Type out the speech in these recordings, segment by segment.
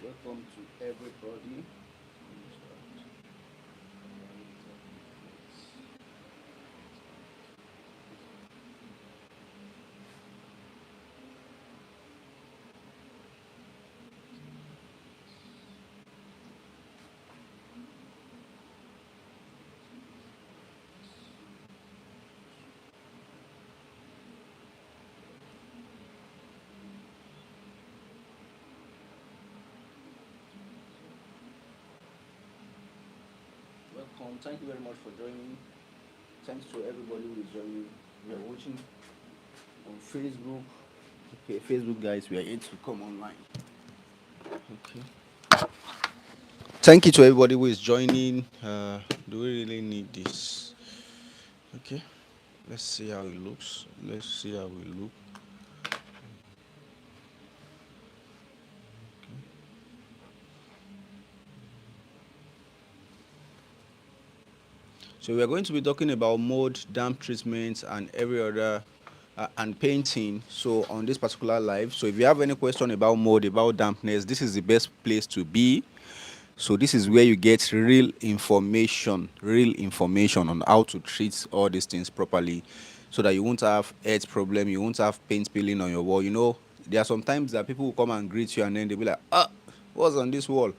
Welcome to everybody. Welcome. Thank you very much for joining. Thanks to everybody who is joining. We are watching on Facebook. Okay, Facebook guys, we are here to come online. Okay. Thank you to everybody who is joining. Do we really need this? Okay. Let's see how it looks. Let's see how it look. So we are going to be talking about mold, damp treatments, and every other and painting. So on this particular live, so if you have any question about mold, about dampness, this is the best place to be. So this is where you get real information on how to treat all these things properly, so that you won't have earth problem, you won't have paint peeling on your wall. There are sometimes that people will come and greet you and then they'll be like, what's on this wall?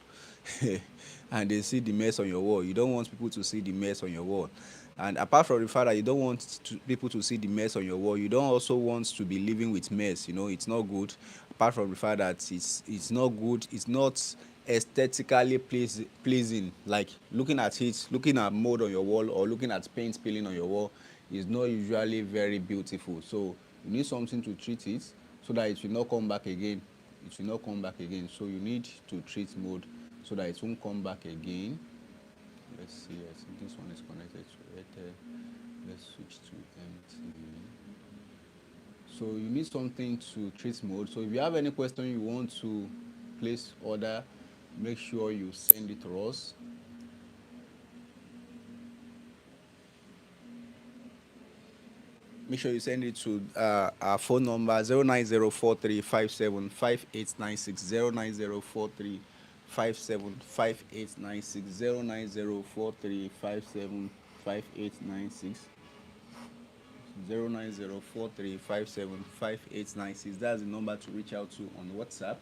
And they see the mess on your wall. You don't want people to see the mess on your wall. And apart from the fact that you don't want people to see the mess on your wall, you don't also want to be living with mess. It's not good. Apart from the fact that it's not good, it's not aesthetically pleasing. Like looking at mold on your wall or looking at paint peeling on your wall is not usually very beautiful. So you need something to treat it so that it will not come back again. It will not come back again. So you need to treat mold so that it won't come back again. Let's see. I think this one is connected to Airtel. Let's switch to MTV. So you need something to treat mold. So if you have any question you want to place order, make sure you send it to us. Make sure you send it to our phone number 09043575896 09043575896 09043575896 09043575896. That's the number to reach out to on WhatsApp.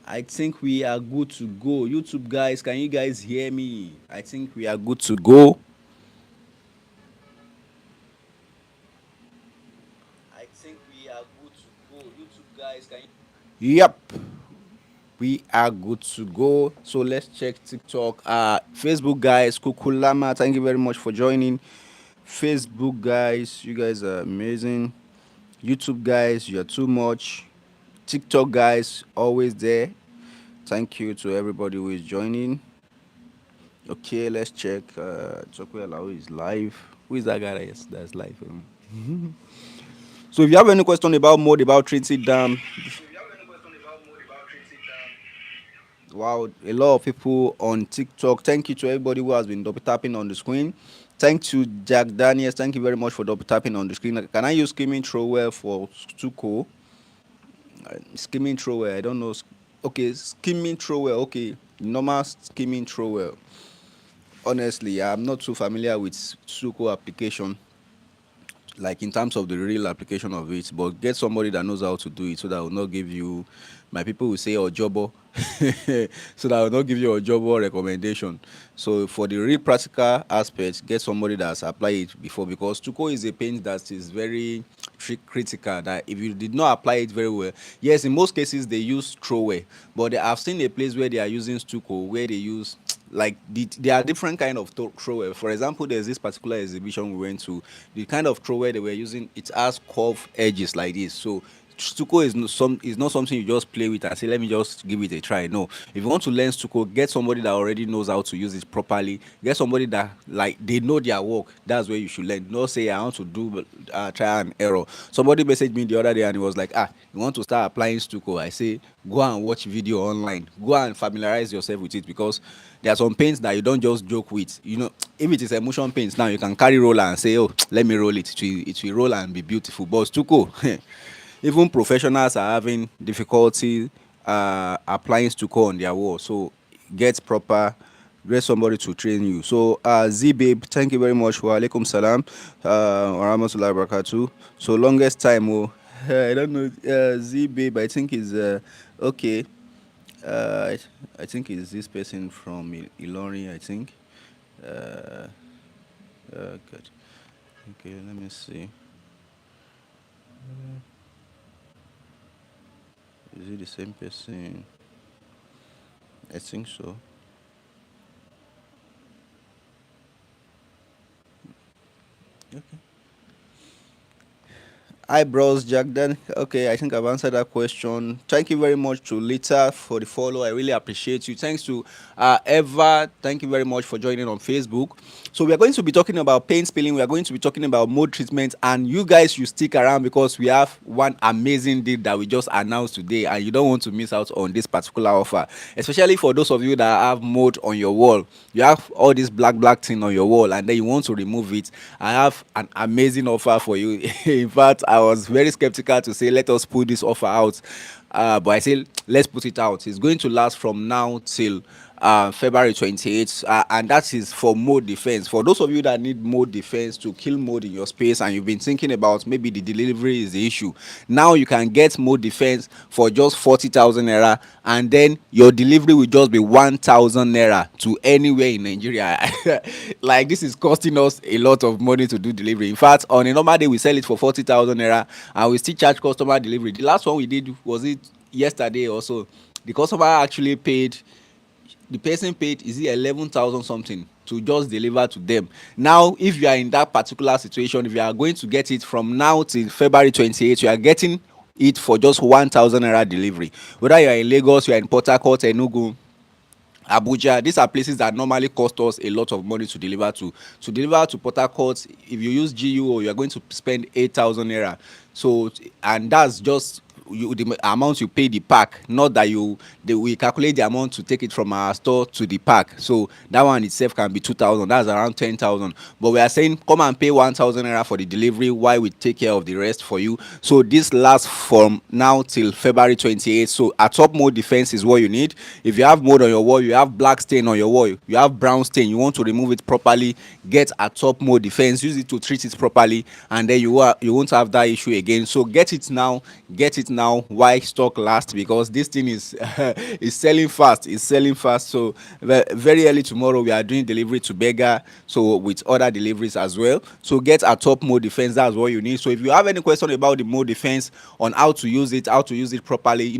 I think we are good to go. YouTube guys, can you guys hear me? I think we are good to go. I think we are good to go. YouTube guys, can you? Yep, we are good to go. So let's check TikTok. Facebook guys, Kukulama, thank you very much for joining. Facebook guys, you guys are amazing. YouTube guys, you're too much. TikTok guys, always there. Thank you to everybody who is joining. Okay, let's check. Tope Alao is live. Who is that guy? Yes, that's live. So if you have any question about mode, about treating dam, wow, a lot of people on TikTok. Thank you to everybody who has been double tapping on the screen. Thank you, Jack Daniels. Thank you very much for double tapping on the screen. Can I use skimming trowel for Stuko? Skimming trowel. I don't know. Okay, skimming trowel. Okay, normal skimming trowel. Honestly, I'm not too familiar with Stuko application, like in terms of the real application of it, but get somebody that knows how to do it so that I will not give you, my people will say ojobo, so that I will not give you a ojobo recommendation. So for the real practical aspect, get somebody that's applied it before, because Tuko is a paint that is very critical, that if you did not apply it very well, yes, in most cases they use throwaway, but I've seen a place where they are using Stuko where they use like there are different kind of throwaway. For example, there's this particular exhibition we went to. The kind of throwaway they were using, it has curved edges like this. So Stucco is not something you just play with and say let me just give it a try. No, if you want to learn Stucco, get somebody that already knows how to use it properly. Get somebody that like they know their work. That's where you should learn. Not say I want to do try and error. Somebody messaged me the other day and he was like, you want to start applying Stucco? I say go and watch video online. Go and familiarize yourself with it because there are some paints that you don't just joke with. You know, if it is emotion paints now, you can carry roller and say, oh, let me roll it. It will roll and be beautiful. But Stucco, even professionals are having difficulty applying Stucco on their wall. So get proper, get somebody to train you. So Z Babe, thank you very much. Wa alaikum salam. Wa rahmatullahi wa barakatuh. So longest time, oh, I don't know. Z Babe, I think is okay. I think it's this person from Ilorin, I think. Uh, good. Okay, let me see. Is it the same person? I think so. Okay. Eyebrows, Jack. Then okay, I think I've answered that question. Thank you very much to Lita for the follow. I really appreciate you. Thanks to Eva. Thank you very much for joining on Facebook. So we are going to be talking about paint spilling. We are going to be talking about mold treatment, and you guys should stick around because we have one amazing deal that we just announced today, and you don't want to miss out on this particular offer. Especially for those of you that have mold on your wall. You have all this black thing on your wall, and then you want to remove it. I have an amazing offer for you. In fact, I was very skeptical to say let us put this offer out, but I say let's put it out. It's going to last from now till February 28th, and that is for mold defense. For those of you that need mold defense to kill mold in your space, and you've been thinking about maybe the delivery is the issue, now you can get mold defense for just 40,000 naira, and then your delivery will just be 1,000 naira to anywhere in Nigeria. Like this is costing us a lot of money to do delivery. In fact, on a normal day we sell it for 40,000 naira, and we still charge customer delivery. The last one we did was it yesterday or so. The customer actually paid, the person paid, is it 11,000 something to just deliver to them. Now if you are in that particular situation, if you are going to get it from now till February 28th, you are getting it for just 1,000 naira delivery. Whether you are in Lagos, you are in Port Harcourt, Enugu, Abuja, these are places that normally cost us a lot of money to deliver to. To deliver to Port Harcourt, if you use GUO, you are going to spend 8,000 naira. So, and that's just the amount you pay the pack, not that we calculate the amount to take it from our store to the pack. So that one itself can be 2,000. That's around 10,000. But we are saying come and pay 1,000 naira for the delivery while we take care of the rest for you. So this lasts from now till February 28th. So a top mode defense is what you need. If you have mold on your wall, you have black stain on your wall, you have brown stain, you want to remove it properly, get a top mode defense, use it to treat it properly, and then you won't have that issue again. So get it now, while stock lasts, because this thing is is selling fast. It's selling fast. So very early tomorrow we are doing delivery to Beggar, so with other deliveries as well. So get a top mode defense. That's what you need. So if you have any question about the mode defense, on how to use it properly,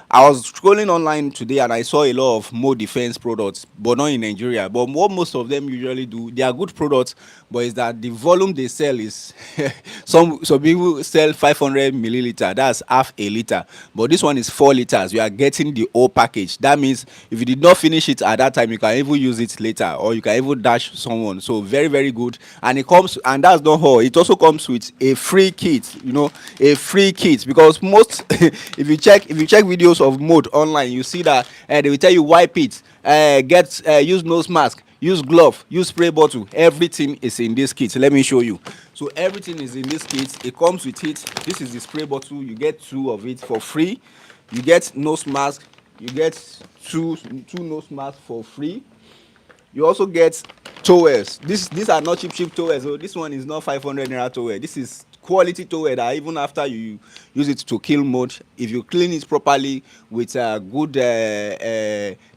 I was scrolling online today and I saw a lot of mode defense products, but not in Nigeria. But what most of them usually do, they are good products, but is that the volume they sell is some people sell 500 milliliter, that's half a liter, but this one is 4 liters. You are getting the whole package. That means if you did not finish it at that time, you can even use it later, or you can even dash someone. So very, very good. And it comes, and that's not all, it also comes with a free kit. A free kit, because most if you check videos of mode online, you see that they will tell you wipe it, use nose mask, use glove, use spray bottle. Everything is in this kit. Let me show you. So everything is in this kit. It comes with it. This is the spray bottle. You get 2 of it for free. You get nose mask. You get two nose masks for free. You also get towels. These are not cheap towels. So this one is not 500 naira towel. This is quality towel that even after you use it to kill mold, if you clean it properly with good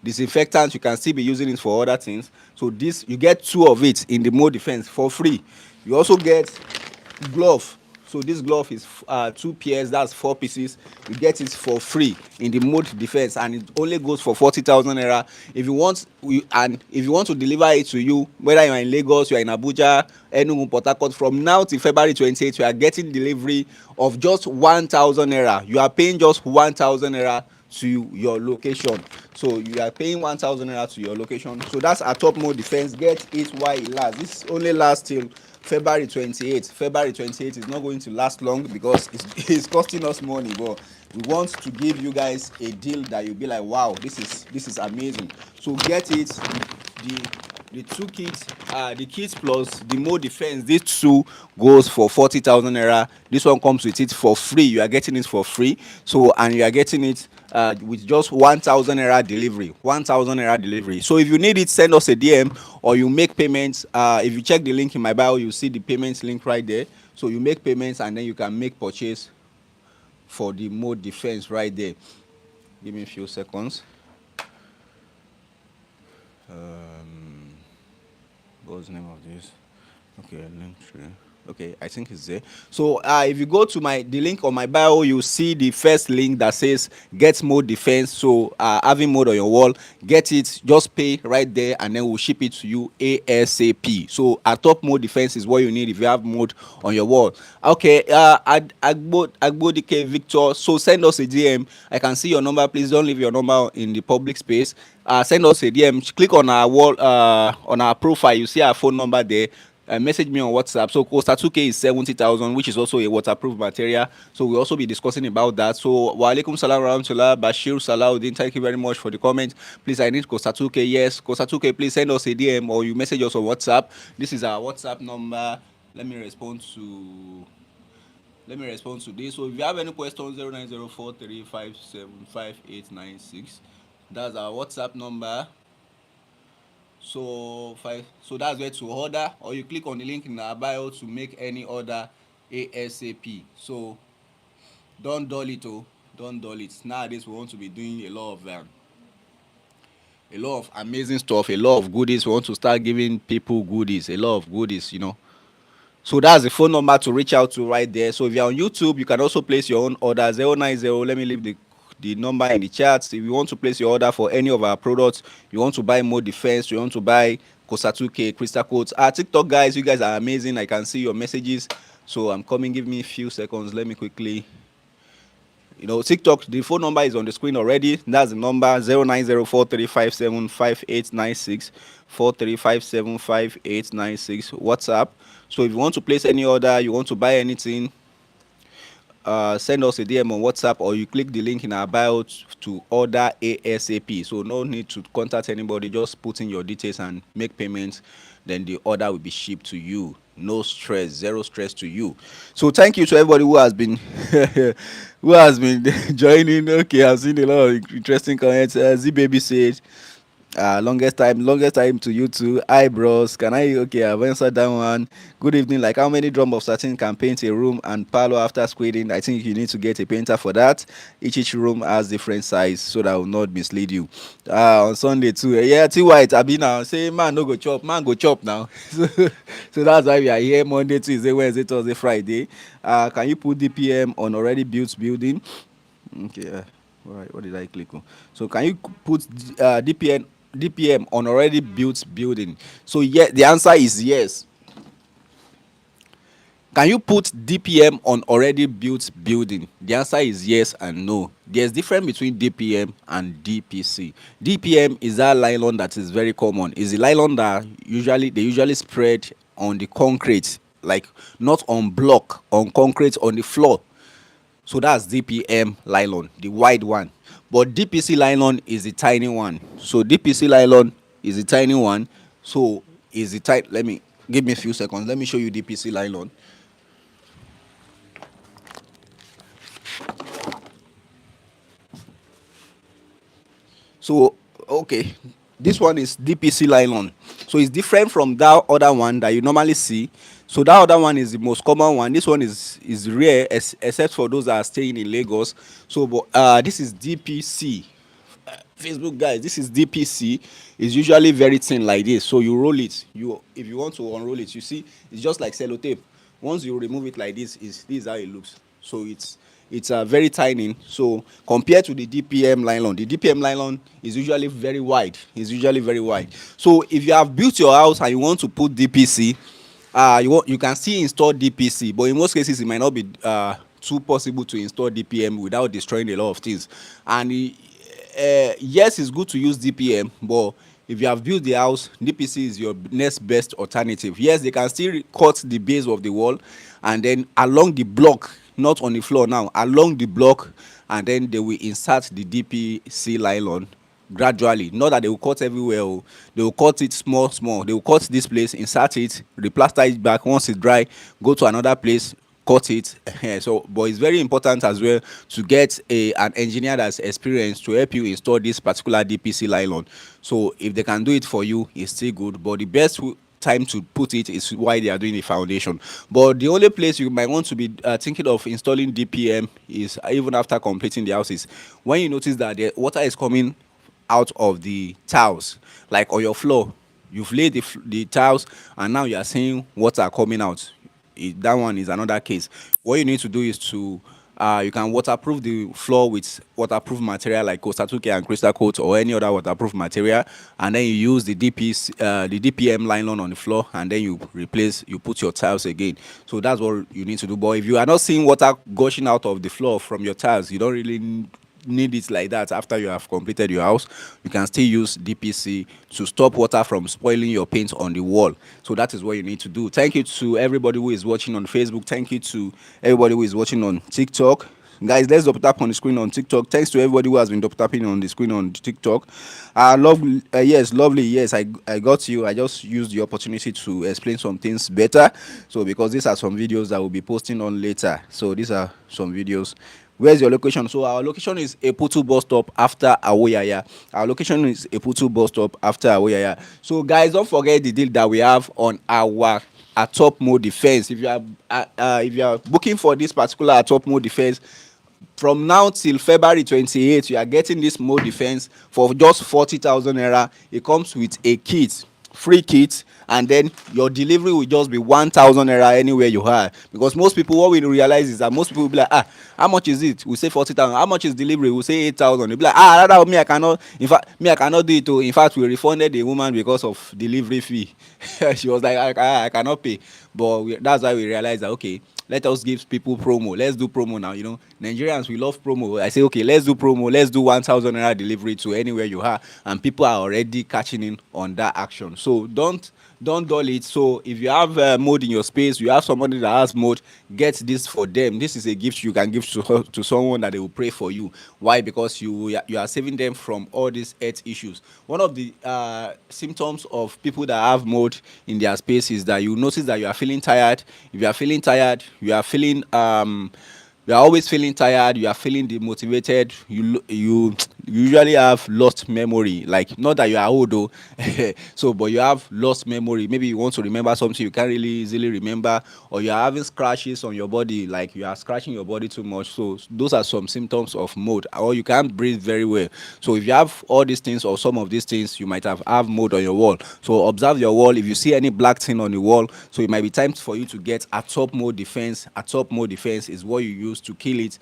disinfectant, you can still be using it for other things. So this, you get 2 of it in the mold defense for free. You also get glove. So this glove is 2 pairs, that's 4 pieces. You get it for free in the mode defense, and it only goes for 40,000 naira. If you want, if you want to deliver it to you, whether you are in Lagos, you are in Abuja, Enugu, Port Harcourt, from now till February 28th, you are getting delivery of just 1,000 naira. You are paying just 1,000 naira to your location. So you are paying 1,000 naira to your location. So that's our top mode defense. Get it while it lasts. This only lasts till February 28th. February 28th is not going to last long because it's costing us money, but we want to give you guys a deal that you'll be like, wow, this is amazing. So get it. The two kits, the kits plus the mode defense, these two goes for 40,000 naira. This one comes with it for free. You are getting it for free. So, and you are getting it with just 1,000 naira delivery. 1,000 naira delivery. So if you need it, send us a DM or you make payments. If you check the link in my bio, you see the payments link right there. So you make payments and then you can make purchase for the mode defense right there. Give me a few seconds. What's the name of this? Okay, link tree. Okay, I think it's there. So if you go to the link on my bio, you see the first link that says get mode defense. So having mode on your wall, get it, just pay right there and then we'll ship it to you ASAP. So our top mode defense is what you need if you have mode on your wall. Okay, Agbodike Victor, so send us a DM. I can see your number. Please don't leave your number in the public space. Send us a DM. Click on our wall, on our profile. You see our phone number there. Message me on WhatsApp. So Costa 2K is 70,000, which is also a waterproof material. So we'll also be discussing about that. So wa alaikum salam rahmatullah, Bashir Salahuddin. Thank you very much for the comment. Please, I need Costa 2K. Yes, Costa 2K. Please send us a DM or you message us on WhatsApp. This is our WhatsApp number. Let me respond to this. So if you have any questions, 090435755896. That's our WhatsApp number. So that's where to order, or you click on the link in our bio to make any order ASAP. So don't dull it, don't dull it. Nowadays we want to be doing a lot of amazing stuff, a lot of goodies. We want to start giving people goodies, a lot of goodies. So that's the phone number to reach out to right there. So if you're on YouTube, you can also place your own order, 090. Let me leave the number in the chat. If you want to place your order for any of our products, you want to buy Mode Defense, you want to buy Costa 2K, Crystal Coats. TikTok guys, you guys are amazing. I can see your messages. So I'm coming. Give me a few seconds. Let me quickly. TikTok, the phone number is on the screen already. That's the number, 09043575896, 43575896. WhatsApp. So if you want to place any order, you want to buy anything, send us a DM on WhatsApp or you click the link in our bio to order ASAP. So no need to contact anybody, just put in your details and make payments, then the order will be shipped to you. No stress, zero stress to you. So thank you to everybody who has been joining. Okay, I've seen a lot of interesting comments. Z Baby said, longest time to you too. Hi bros, can I? Okay, I've answered that one. Good evening. Like, how many drum of satin can paint a room and parlor after squiding? I think you need to get a painter for that. Each room has different size, so that will not mislead you. On Sunday too, yeah, T White I be now say man no go chop, man go chop now. So that's why we are here Monday, Tuesday, Wednesday, Thursday, Friday. Can you put DPM on already built building? Okay, all right, what did I click on? So can you put DPM on already built building? So yeah, the answer is yes. Can you put DPM on already built building? The answer is yes and no. There's difference between DPM and DPC. DPM is that nylon that is very common. Is the nylon that they usually spread on the concrete, like not on block, on concrete on the floor. So that's DPM nylon, the wide one. But DPC nylon is the tiny one. So DPC nylon is the tiny one. So is the tight. Give me a few seconds. Let me show you DPC nylon. So okay, this one is DPC nylon. So it's different from that other one that you normally see. So that other one is the most common one. This one is rare, except for those that are staying in Lagos. So but this is DPC. Facebook guys, this is DPC. It's usually very thin like this. So you roll it. If you want to unroll it, you see it's just like sellotape. Once you remove it like this is how it looks. So it's very tiny. So compared to the DPM nylon, the DPM nylon is usually very wide. It's usually very wide. So if you have built your house and you want to put DPC, you can still install DPC, but in most cases it might not be too possible to install DPM without destroying a lot of things. And yes, it's good to use DPM, but if you have built the house, DPC is your next best alternative. Yes, they can still cut the base of the wall, and then along the block, not on the floor now, along the block, and then they will insert the DPC nylon gradually. Not that they will cut everywhere. Oh. They will cut it small small. They will cut this place, insert it, replaster it back. Once it's dry, go to another place, cut it. So but it's very important as well to get an engineer that's experienced to help you install this particular DPC nylon. So if they can do it for you, it's still good, but the best time to put it is while they are doing the foundation. But the only place you might want to be thinking of installing DPM is even after completing the houses, when you notice that the water is coming out of the tiles, like on your floor. You've laid the tiles, and now you are seeing water coming out. That one is another case. What you need to do is to you can waterproof the floor with waterproof material like Costa 2K and Crystal Coat or any other waterproof material, and then you use the DPM nylon on the floor, and then you put your tiles again. So that's what you need to do. But if you are not seeing water gushing out of the floor from your tiles, you don't really need it like that. After you have completed your house, you can still use DPC to stop water from spoiling your paint on the wall. So that is what you need to do. Thank you to everybody who is watching on Facebook. Thank you to everybody who is watching on TikTok. Guys, let's double tap on the screen on TikTok. Thanks to everybody who has been double tapping on the screen on TikTok. Yes, lovely. Yes, I got you. I just used the opportunity to explain some things better. So because these are some videos that we'll be posting on later. So these are some videos. Where's your location? So our location is Eputu bus stop after Awoyaya. Our location is Eputu bus stop after Awoyaya. So guys, don't forget the deal that we have on our top mode defense. If you are booking for this particular top mode defense, from now till February 28th, you are getting this mode defense for just 40,000 naira. It comes with a kit, free kit, and then your delivery will just be 1,000 naira anywhere you are. Because most people, what we realize is that most people will be like, how much is it? We say 40,000. How much is delivery? We say 8,000. They'll be like, rather me, I cannot. In fact, me, I cannot do it. Too. In fact, we refunded the woman because of delivery fee. She was like, I cannot pay. But that's why we realized that okay, let us give people promo. Let's do promo now. You know, Nigerians, we love promo. I say, okay, let's do promo. Let's do 1,000 naira delivery to anywhere you are, and people are already catching in on that action. So don't dull it. So if you have mode in your space, you have somebody that has mode, get this for them. This is a gift you can give to someone that they will pray for you. Why? Because you are saving them from all these health issues. One of the symptoms of people that have mode in their space is that you notice that you are feeling tired. If you are feeling tired, you are always feeling tired, you are feeling demotivated, you usually have lost memory. Like, not that you are old though, so but you have lost memory. Maybe you want to remember something, you can't really easily remember, or you are having scratches on your body, like you are scratching your body too much. So those are some symptoms of mold. Or you can't breathe very well. So if you have all these things or some of these things, you might have mold on your wall. So observe your wall. If you see any black thing on the wall, so it might be time for you to get a top mode defense. A top mode defense is what you use to kill it.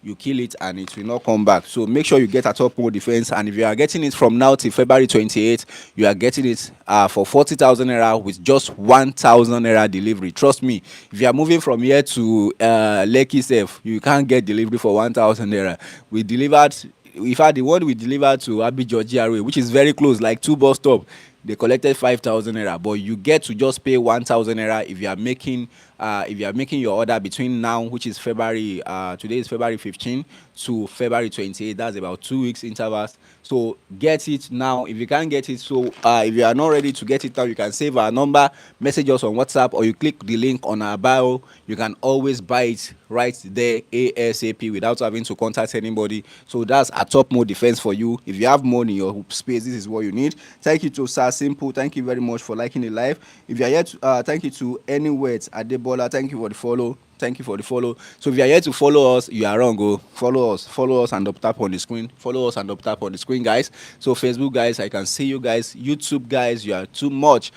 You kill it and it will not come back. So make sure you get a top mode defense. And if you are getting it from now till February 28th, you are getting it for 40,000 naira with just 1,000 naira delivery. Trust me, if you are moving from here to Lekki Safe, you can't get delivery for 1,000 naira. We delivered, in fact, the one we delivered to Abijo GRA, which is very close, like 2 bus stop, they collected 5,000 naira, but you get to just pay 1,000 naira if you are making your order between now, which is February, today is February 15 to February 28. That's about 2 weeks intervals. So get it now. If you can't get it, so if you are not ready to get it now, you can save our number, message us on WhatsApp, or you click the link on our bio. You can always buy it right there ASAP without having to contact anybody. So that's a top mode defense for you. If you have money in your space, this is what you need. Thank you to Sir Simple. Thank you very much for liking the live. If you are yet, thank you to Any Words Adebola. Thank you for the follow. Thank you for the follow. So if you are here to follow us, you are wrong. Go follow us and up tap on the screen. Follow us and up tap on the screen, guys. So Facebook guys, I can see you guys. YouTube guys, you are too much.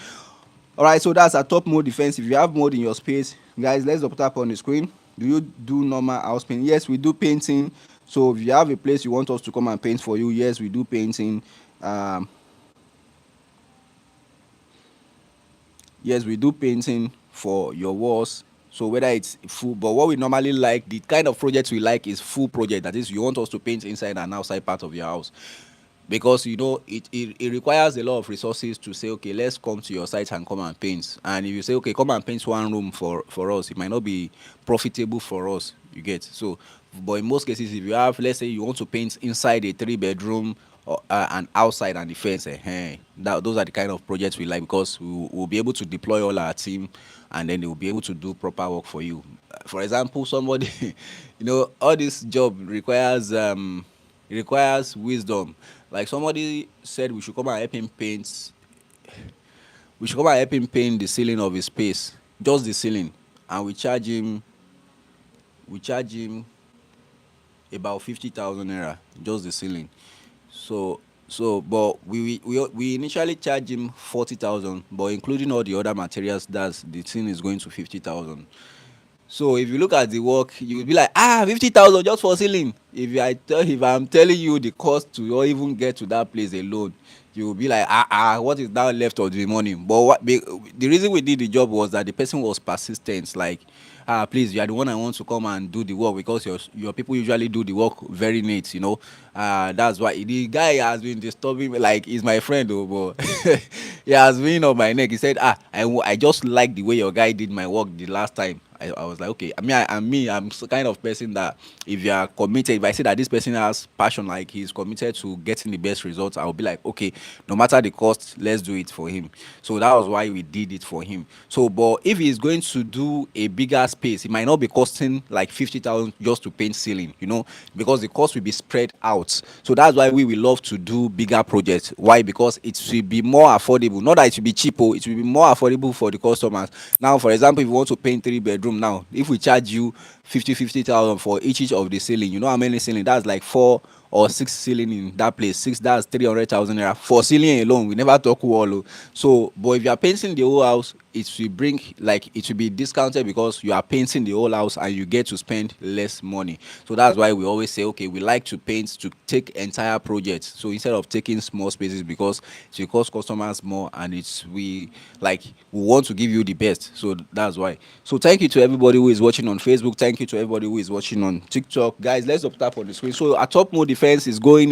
All right, so that's our top mode defense. If you have mode in your space, guys, let's put up on the screen. Do you do normal house paint? Yes, we do painting. So if you have a place you want us to come and paint for you, yes, we do painting. Um, yes, we do painting for your walls. So whether it's full, but what we normally like, the kind of projects we like is full project. That is, you want us to paint inside and outside part of your house, because you know it requires a lot of resources to say, okay, let's come to your site and come and paint. And if you say, okay, come and paint one room for us, it might not be profitable for us, you get. So but in most cases, if you have, let's say you want to paint inside a 3 bedroom, or and outside and the fence, those are the kind of projects we like, because we'll be able to deploy all our team, and then they will be able to do proper work for you. For example, somebody all this job requires wisdom. Like somebody said, we should come and help him paint the ceiling of his space, just the ceiling, and we charge him about 50,000 naira, just the ceiling. So but we initially charge him 40,000, but including all the other materials, that's the thing is going to 50,000. So if you look at the work, you will be like, 50,000 just for ceiling. If I'm telling you the cost to or even get to that place alone, you will be like, what is now left of the money? But the reason we did the job was that the person was persistent. Like, please, you are the one I want to come and do the work, because your people usually do the work very neat. That's why the guy has been disturbing me. Like, he's my friend, though, but he has been on my neck. He said, I just like the way your guy did my work the last time. I was like, okay. I mean, I'm kind of person that, if you are committed, if I see that this person has passion, like he's committed to getting the best results, I'll be like, okay, no matter the cost, let's do it for him. So that was why we did it for him. So, but if he's going to do a bigger space, it might not be costing like 50,000 just to paint ceiling, because the cost will be spread out. So that's why we will love to do bigger projects. Why? Because it will be more affordable. Not that it will be cheap, it will be more affordable for the customers. Now, for example, if you want to paint 3 bedroom now, if we charge you 50,000 for each of the ceiling, you know how many ceiling? That's like 4 or 6 ceiling in that place. Six, that's 300,000 naira for ceiling alone. We never talk wall. So, but if you are painting the whole house, it will be discounted, because you are painting the whole house and you get to spend less money. So that's why we always say, okay, we like to paint to take entire projects. So instead of taking small spaces, because it will cost customers more, and we want to give you the best. So that's why. So thank you to everybody who is watching on Facebook. Thank you to everybody who is watching on TikTok. Guys, let's tap on the screen. So our top mode defense is going.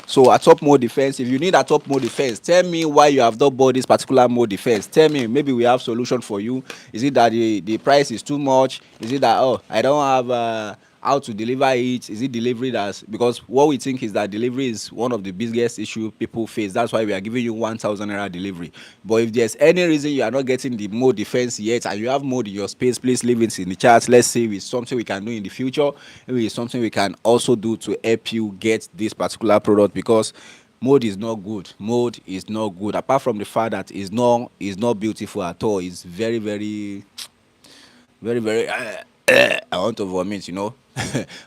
So our top mode defense, if you need a top mode defense, tell me why you have not bought this particular mode defense. Tell me, maybe we have solution for you. Is it that the price is too much? Is it that, I don't have how to deliver it? Is it delivery? That's because what we think is that delivery is one of the biggest issue people face. That's why we are giving you 1,000 naira delivery. But if there's any reason you are not getting the mode defense yet, and you have mode in your space, please leave it in the chat. Let's see if it's something we can do in the future. Maybe it's something we can also do to help you get this particular product, because mode is not good. Mode is not good. Apart from the fact that it's not beautiful at all. It's very, very, very, very. I want to vomit.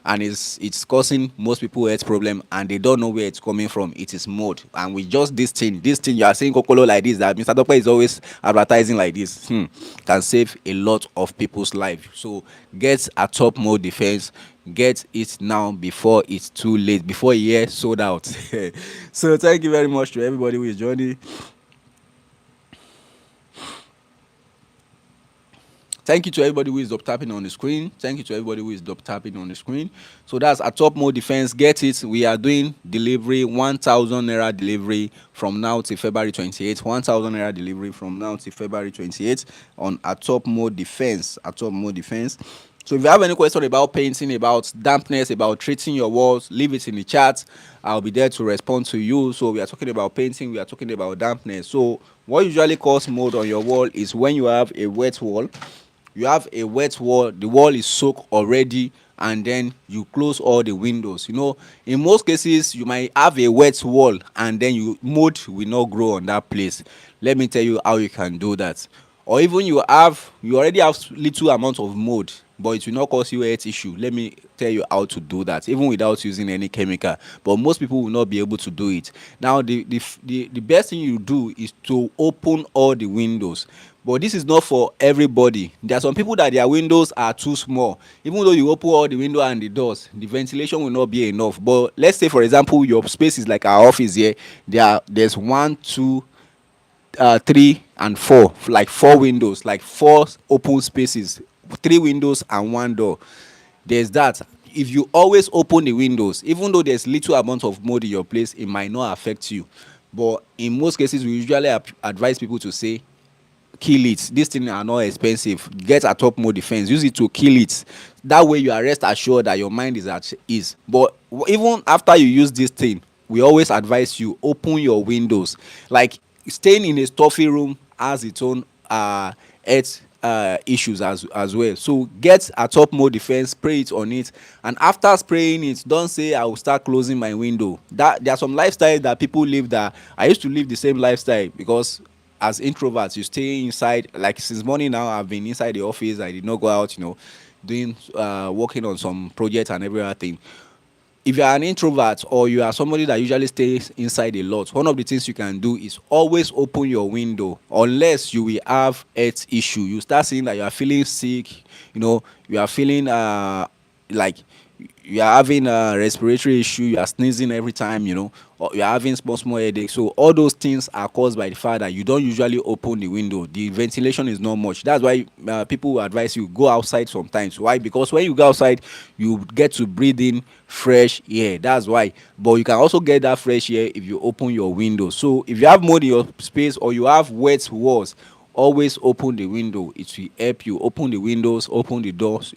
And it's causing most people health problem, and they don't know where it's coming from. It is mode, and with just this thing you are saying kokolo like this, that Mr. Tope is always advertising like this, can save a lot of people's life. So get a top mode defense. Get it now before it's too late. Before a year sold out. So thank you very much to everybody who is joining. Thank you to everybody who is up tapping on the screen. Thank you to everybody who is up tapping on the screen. So that's a top mode defense. Get it. We are doing delivery, 1,000 naira delivery from now till February 28th. 1,000 naira delivery from now till February 28th on a top mode defense. A top mode defense. So if you have any question about painting, about dampness, about treating your walls, leave it in the chat. I'll be there to respond to you. So we are talking about painting, we are talking about dampness. So what usually causes mold on your wall is when you have a wet wall. You have a wet wall, the wall is soaked already, and then you close all the windows. In most cases you might have a wet wall, and then mold will not grow on that place. Let me tell you how you can do that. Or even you already have little amount of mold, but it will not cause you health issue. Let me tell you how to do that, even without using any chemical. But most people will not be able to do it. Now, the best thing you do is to open all the windows. But this is not for everybody. There are some people that their windows are too small. Even though you open all the window and the doors, the ventilation will not be enough. But let's say, for example, your space is like our office here. There's one, two, 3 and 4, like 4 windows, like 4 open spaces, 3 windows and 1 door. There's that. If you always open the windows, even though there's little amount of mold in your place, it might not affect you. But in most cases, we usually advise people to say kill it. These things are not expensive. Get a top mode defense, use it to kill it. That way you are rest assured that your mind is at ease. But even after you use this thing, we always advise you open your windows. Like, staying in a stuffy room has its own health issues as well. So get a top mode defense, spray it on it, and after spraying it, don't say I will start closing my window. That there are some lifestyles that people live, that I used to live the same lifestyle, because as introverts you stay inside. Like, since morning now, I've been inside the office. I did not go out, doing working on some projects and everything. If you are an introvert, or you are somebody that usually stays inside a lot, one of the things you can do is always open your window, unless you will have health issue. You start seeing that you are feeling sick, you are feeling like you are having a respiratory issue, you are sneezing every time, or you are having small headache. So all those things are caused by the fact that you don't usually open the window. The ventilation is not much. That's why people will advise you go outside sometimes. Why? Because when you go outside, you get to breathe in fresh air. That's why. But you can also get that fresh air if you open your window. So if you have mold in your space, or you have wet walls, always open the window. It will help you. Open the windows, open the doors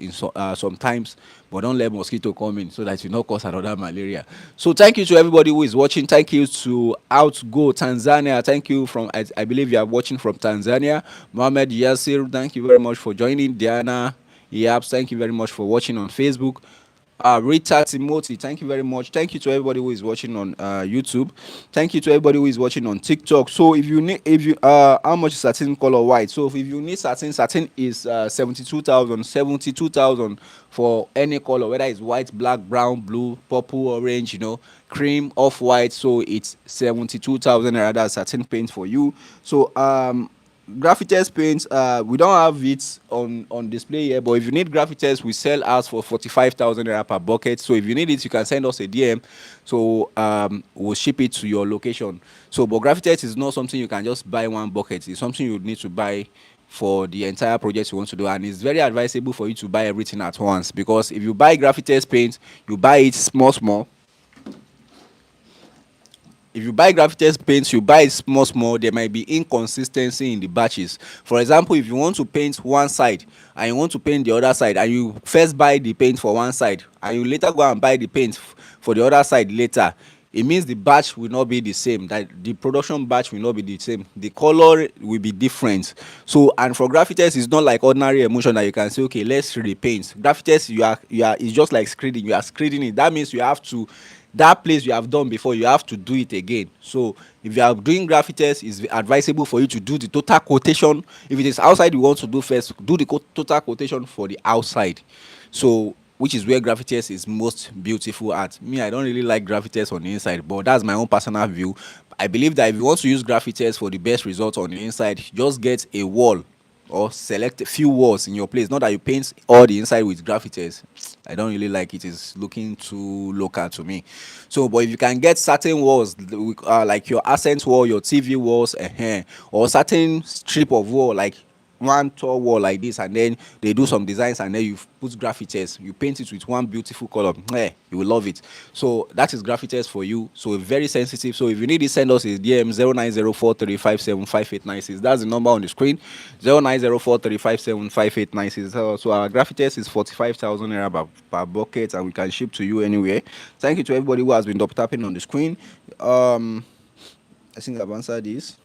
sometimes, but don't let mosquito come in, so that it will not cause another malaria. So thank you to everybody who is watching. Thank you to Outgo Tanzania. Thank you from, I believe you are watching from Tanzania. Mohammed Yasir, thank you very much for joining. Diana Yaps, thank you very much for watching on Facebook. Rita Timothy, thank you very much. Thank you to everybody who is watching on YouTube. Thank you to everybody who is watching on TikTok. So if you need, if you how much is satin color white? So if you need satin is 72,000 for any color, whether it's white, black, brown, blue, purple, orange, cream, off white. So it's 72,000 naira. That's satin paint for you. So Graphites paint, we don't have it on display here, but if you need Graphites, we sell ours for 45,000 naira per bucket. So if you need it, you can send us a DM, so we'll ship it to your location. So but Graphites is not something you can just buy one bucket. It's something you need to buy for the entire project you want to do, and it's very advisable for you to buy everything at once, because if you buy Graphites paint, you buy it small. If you buy Graphites paints, you buy it small, there might be inconsistency in the batches. For example, if you want to paint one side and you want to paint the other side, and you first buy the paint for one side and you later go and buy the paint for the other side later, it means the batch will not be the same, that the production batch will not be the same, the color will be different. So, and for Graphites, it's not like ordinary emulsion that you can say, okay, let's repaint. Graphites, you are it's just like screening. You are screening it. That means you have to, that place you have done before, you have to do it again. So if you are doing Graphites, it's advisable for you to do the total quotation. If it is outside you want to do first, do the total quotation for the outside. So, which is where Graphites is most beautiful at. Me, I don't really like Graphites on the inside, but that's my own personal view. I believe that if you want to use Graphites for the best results on the inside, just get a wall or select a few walls in your place. Not that you paint all the inside with Graphites. I don't really like it. It's looking too local to me. So, but if you can get certain walls, like your accent wall, your TV walls, or certain strip of wall, like one tall wall like this, and then they do some designs, and then you put Graphites, you paint it with one beautiful color, you will love it. So that is Graphites for you. So very sensitive. So if you need it, send us a DM 090435755896. That's the number on the screen, 090435755896. So our Graphites is 45,000 naira per bucket, and we can ship to you anywhere. Thank you to everybody who has been double tapping on the screen. I think I've answered this.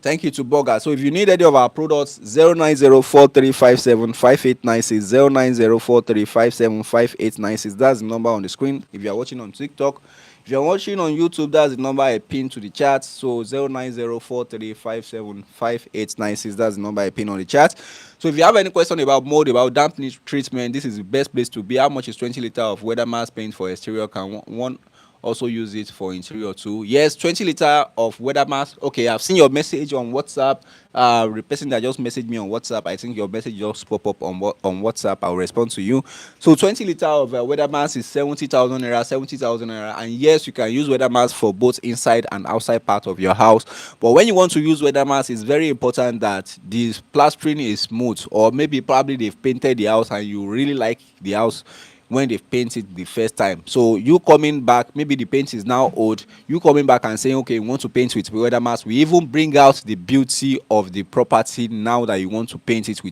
Thank you to Burger. So if you need any of our products, 090435755896, 090435755896. That's the number on the screen. If you are watching on TikTok, If you're watching on YouTube, that's the number I pinned to the chat. So 09043575896. That's the number I pinned on the chat. So if you have any question about mold, about dampness treatment, this is the best place to be. How much is 20 liter of weather mask paint for exterior? Can one also use it for interior too? Yes, 20 liter of weather mask. Okay, I've seen your message on WhatsApp. The person that just messaged me on WhatsApp, I think your message just pop up on WhatsApp. I'll respond to you. So 20 liter of weather mask is 70,000 naira, 70,000 naira. And yes, you can use weather mask for both inside and outside part of your house. But when you want to use weather mask, it's very important that the plastering is smooth, or maybe probably they've painted the house and you really like the house when they've painted the first time. So you coming back, maybe the paint is now old, you coming back and saying, okay, we want to paint with weather mask. We even bring out the beauty of the property now that you want to paint it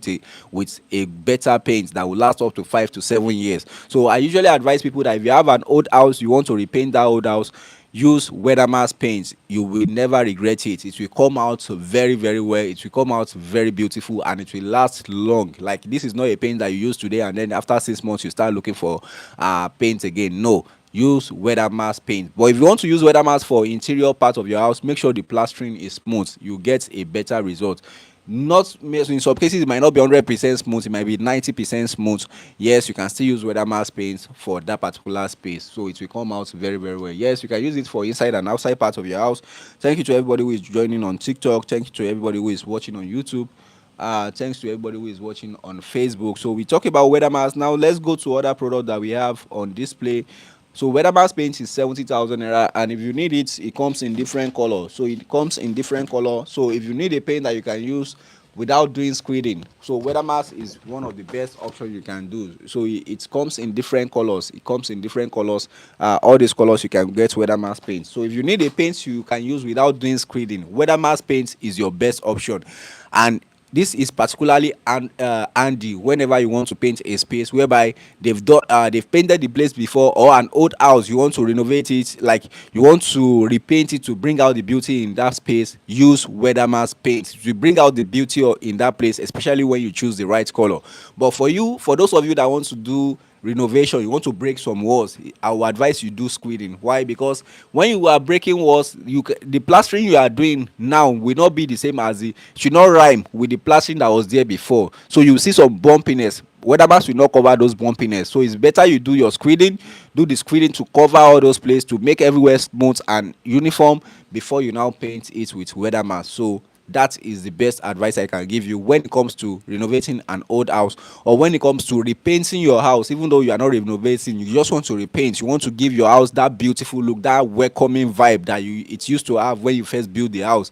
with a better paint that will last up to 5 to 7 years. So I usually advise people that if you have an old house, you want to repaint that old house, use weather mask paint. You will never regret it. It will come out very, very well. It will come out very beautiful, and it will last long. Like, this is not a paint that you use today and then after 6 months you start looking for paint again. No, use weather mask paint. But if you want to use weather mask for interior part of your house, make sure the plastering is smooth. You get a better result. Not, in some cases it might not be 100% smooth, it might be 90% smooth. Yes, you can still use weather mask paint for that particular space, so it will come out very, very well. Yes, you can use it for inside and outside part of your house. Thank you to everybody who is joining on TikTok. Thank you to everybody who is watching on YouTube. Thanks to everybody who is watching on Facebook. So we talk about weather mask. Now let's go to other product that we have on display. So weather mask paint is 70,000 naira, and if you need it, it comes in different color. So it comes in different color. So if you need a paint that you can use without doing squidding, so weather mask is one of the best options you can do. So it comes in different colors. It comes in different colors. All these colors you can get weather mask paint. So if you need a paint you can use without doing squidding, weather mask paint is your best option. And this is particularly handy whenever you want to paint a space whereby they've painted the place before, or an old house you want to renovate it, like you want to repaint it to bring out the beauty in that space. Use weather mask paint to bring out the beauty in that place, especially when you choose the right color. But for those of you that want to do renovation, you want to break some walls, I will advise you do squidding. Why? Because when you are breaking walls, the plastering you are doing now will not be the same as it should not rhyme with the plastering that was there before. So you see some bumpiness. Weather mask will not cover those bumpiness. So it's better you do your squidding, do the squidding to cover all those places, to make everywhere smooth and uniform before you now paint it with weather mask. So that is the best advice I can give you when it comes to renovating an old house, or when it comes to repainting your house. Even though you are not renovating, you just want to repaint, you want to give your house that beautiful look, that welcoming vibe that it used to have when you first built the house.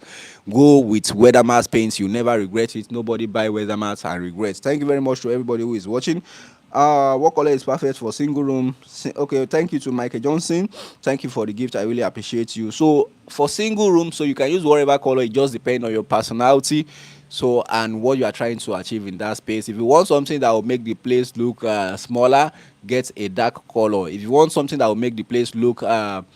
Go with weather mask paints. You never regret it. Nobody buy weather masks and regrets. Thank you very much to everybody who is watching. What color is perfect for single room? Okay, thank you to Michael Johnson. Thank you for the gift. I really appreciate you. So for single room, so you can use whatever color. It just depends on your personality, so, and what you are trying to achieve in that space. If you want something that will make the place look smaller, get a dark color. If you want something that will make the place look um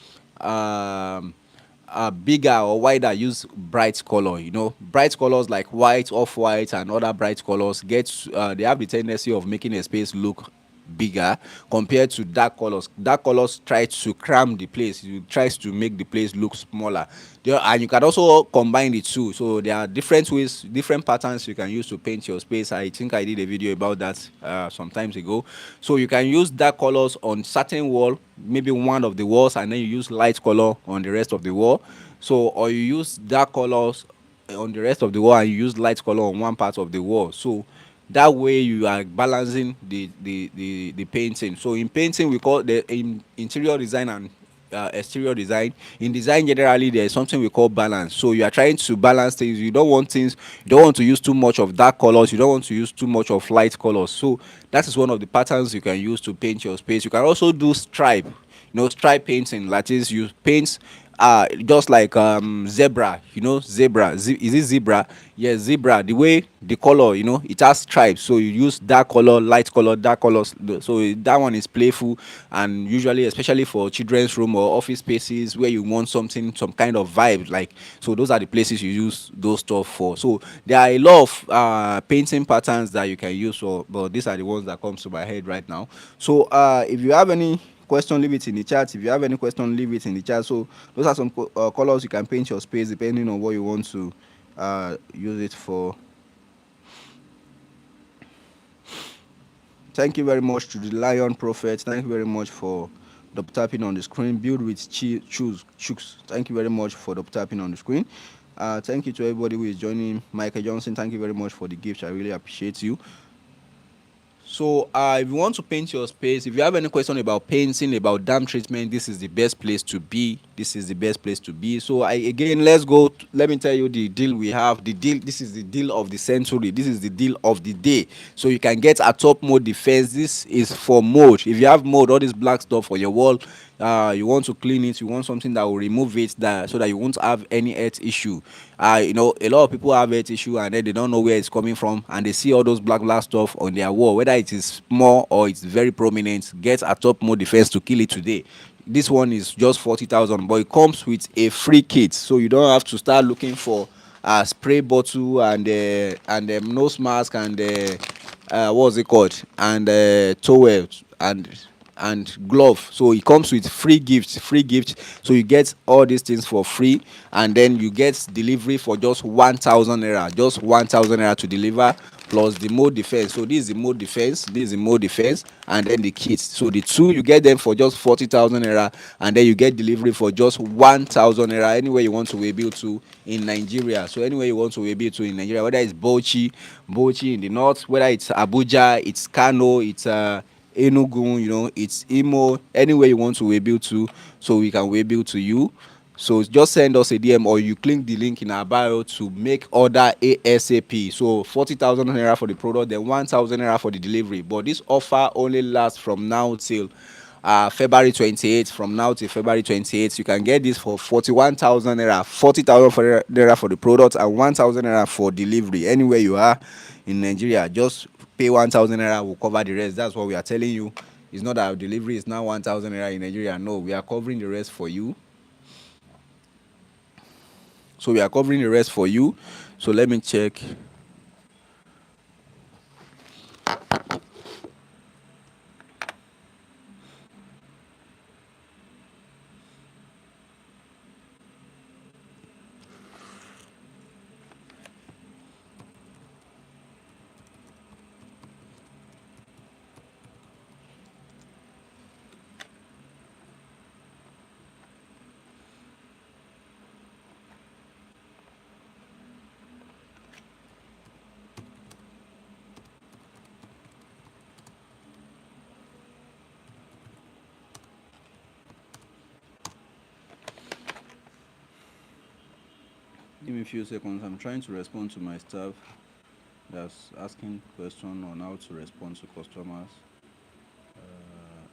bigger or wider, use bright color. Bright colors like white, off white, and other bright colors they have the tendency of making a space look bigger compared to dark colors. Dark colors try to cram the place. It tries to make the place look smaller. And you can also combine the two. So there are different ways, different patterns you can use to paint your space. I think I did a video about that some times ago. So you can use dark colors on certain wall, maybe one of the walls, and then you use light color on the rest of the wall. So, or you use dark colors on the rest of the wall and you use light color on one part of the wall. So that way you are balancing the painting. So in painting we call in interior design and exterior design. In design generally there is something we call balance. So you are trying to balance things. You don't want to use too much of dark colors, you don't want to use too much of light colors. So that is one of the patterns you can use to paint your space. You can also do stripe, stripe painting. That is, you paint just like zebra. Zebra, is it zebra? Yes, zebra. The way the color, it has stripes. So you use dark color, light color, dark colors. So that one is playful, and usually, especially for children's room or office spaces where you want some kind of vibe, like, so those are the places you use those stuff for. So there are a lot of painting patterns that you can use for, but these are the ones that comes to my head right now. So if you have any question, leave it in the chat. If you have any question, leave it in the chat. So those are some colors you can paint your space depending on what you want to use it for. Thank you very much to the Lion Prophet. Thank you very much for double tapping on the screen. Build with choose chooks. Thank you very much for double tapping on the screen. Thank you to everybody who is joining. Michael Johnson, thank you very much for the gift. I really appreciate you. So if you want to paint your space, if you have any question about painting, about dam treatment, this is the best place to be. This is the best place to be. So again, let's go. Let me tell you the deal we have. The deal. This is the deal of the century. This is the deal of the day. So you can get a top mode defense. This is for mode. If you have mode, all this black stuff for your wall, you want to clean it, you want something that will remove it, that so that you won't have any earth issue. You know, a lot of people have earth issue and then they don't know where it's coming from, and they see all those black stuff on their wall, whether it is small or it's very prominent. Get a top mode defense to kill it today. This one is just 40,000, but it comes with a free kit, so you don't have to start looking for a spray bottle and nose mask and what's it called, and towel and glove. So it comes with free gift, so you get all these things for free, and then you get delivery for just 1,000 naira, just 1,000 naira to deliver, plus the mode defense. So this is the mode defense, this is the mode defense, and then the kits. So the two, you get them for just 40,000 naira, and then you get delivery for just 1,000 naira anywhere you want to Webil to in Nigeria. So anywhere you want to Webil to in Nigeria, whether it's Bauchi in the north, whether it's Abuja, it's Kano, it's Enugu, you know, it's Imo, anywhere you want to Webil to, so we can Webil to you. So just send us a DM or you click the link in our bio to make order ASAP. So 40,000 naira for the product, then 1,000 naira for the delivery. But this offer only lasts from now till February 28th. From now till February 28th, you can get this for 41,000 naira, 40,000 naira for the product, and 1,000 naira for delivery. Anywhere you are in Nigeria, just pay 1,000 naira, will cover the rest. That's what we are telling you. It's not that our delivery is now 1,000 naira in Nigeria. No, we are covering the rest for you. So we are covering the rest for you. So let me check. Give me a few seconds. I'm trying to respond to my staff that's asking question on how to respond to customers.